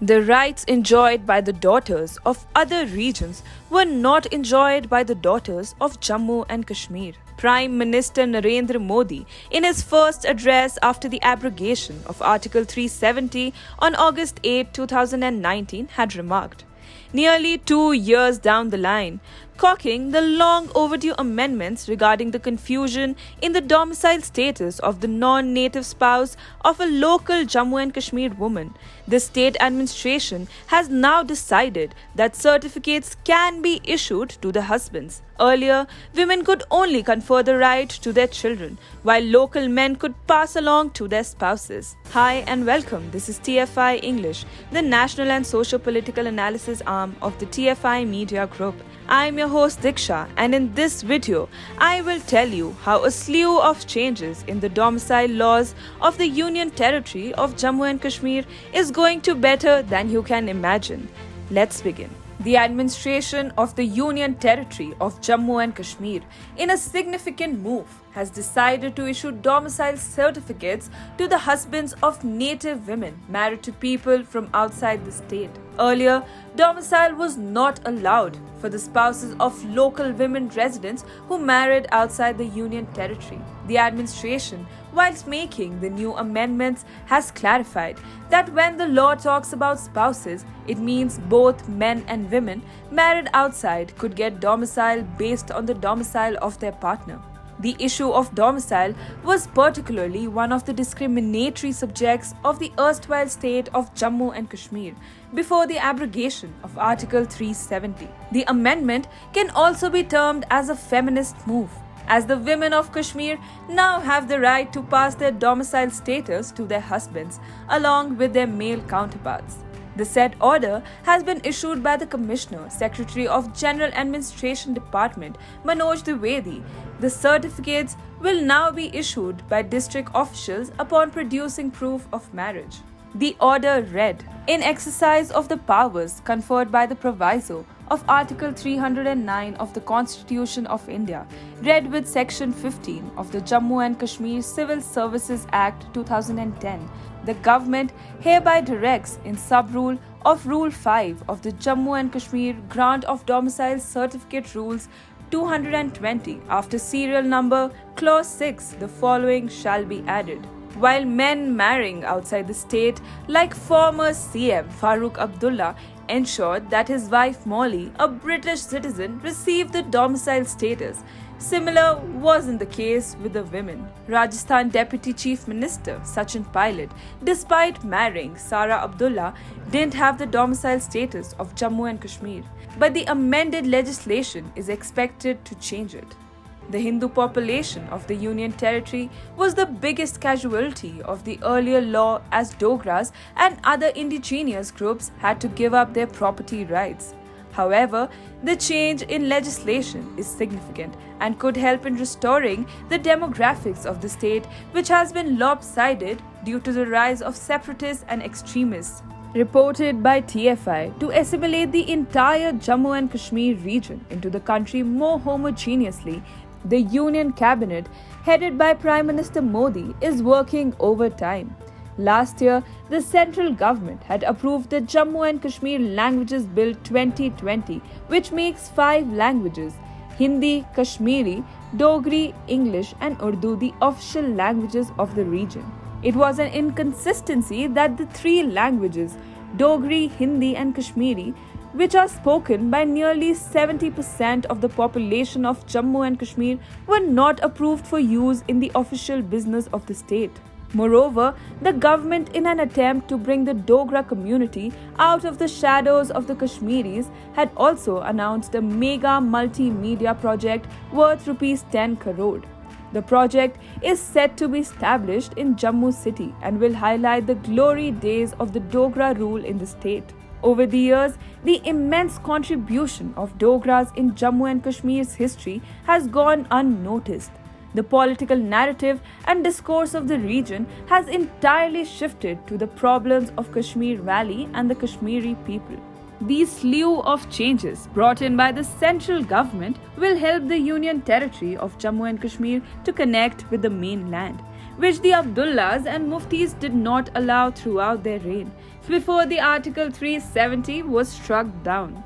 The rights enjoyed by the daughters of other regions were not enjoyed by the daughters of Jammu and Kashmir. Prime Minister Narendra Modi, in his first address after the abrogation of Article 370 on August 8, 2019, had remarked, nearly 2 years down the line, cocking the long overdue amendments regarding the confusion in the domicile status of the non-native spouse of a local Jammu and Kashmir woman, the state administration has now decided that certificates can be issued to the husbands. Earlier, women could only confer the right to their children, while local men could pass along to their spouses. Hi and welcome. This is TFI English, the national and socio-political analysis arm of the TFI Media Group. I am your host Diksha, and in this video, I will tell you how a slew of changes in the domicile laws of the Union Territory of Jammu and Kashmir is going to better than you can imagine. Let's begin. The administration of the Union Territory of Jammu and Kashmir, in a significant move, has decided to issue domicile certificates to the husbands of native women married to people from outside the state. Earlier, domicile was not allowed for the spouses of local women residents who married outside the Union Territory. The administration, whilst making the new amendments, has clarified that when the law talks about spouses, it means both men and women married outside could get domicile based on the domicile of their partner. The issue of domicile was particularly one of the discriminatory subjects of the erstwhile state of Jammu and Kashmir before the abrogation of Article 370. The amendment can also be termed as a feminist move, as the women of Kashmir now have the right to pass their domicile status to their husbands along with their male counterparts. The said order has been issued by the Commissioner, Secretary of General Administration Department, Manoj Dwivedi. The certificates will now be issued by district officials upon producing proof of marriage. The order read, in exercise of the powers conferred by the proviso of Article 309 of the Constitution of India, read with Section 15 of the Jammu and Kashmir Civil Services Act 2010, the government hereby directs in sub-rule of Rule 5 of the Jammu and Kashmir Grant of Domicile Certificate Rules 220 after serial number clause 6 the following shall be added. While men marrying outside the state, like former CM Farooq Abdullah, ensured that his wife Molly, a British citizen, received the domicile status, similar wasn't the case with the women. Rajasthan Deputy Chief Minister Sachin Pilot, despite marrying Sara Abdullah, didn't have the domicile status of Jammu and Kashmir, but the amended legislation is expected to change it. The Hindu population of the Union Territory was the biggest casualty of the earlier law, as Dogras and other indigenous groups had to give up their property rights. However, the change in legislation is significant and could help in restoring the demographics of the state, which has been lopsided due to the rise of separatists and extremists. Reported by TFI, to assimilate the entire Jammu and Kashmir region into the country more homogeneously, the Union Cabinet, headed by Prime Minister Modi, is working overtime. Last year, the central government had approved the Jammu and Kashmir Languages Bill 2020, which makes 5 languages, Hindi, Kashmiri, Dogri, English and Urdu, the official languages of the region. It was an inconsistency that the 3 languages, Dogri, Hindi and Kashmiri, which are spoken by nearly 70% of the population of Jammu and Kashmir, were not approved for use in the official business of the state. Moreover, the government, in an attempt to bring the Dogra community out of the shadows of the Kashmiris, had also announced a mega multimedia project worth ₹10 crore. The project is set to be established in Jammu city and will highlight the glory days of the Dogra rule in the state. Over the years, the immense contribution of Dogras in Jammu and Kashmir's history has gone unnoticed. The political narrative and discourse of the region has entirely shifted to the problems of Kashmir Valley and the Kashmiri people. These slew of changes brought in by the central government will help the Union Territory of Jammu and Kashmir to connect with the mainland, which the Abdullahs and Muftis did not allow throughout their reign, before the Article 370 was struck down.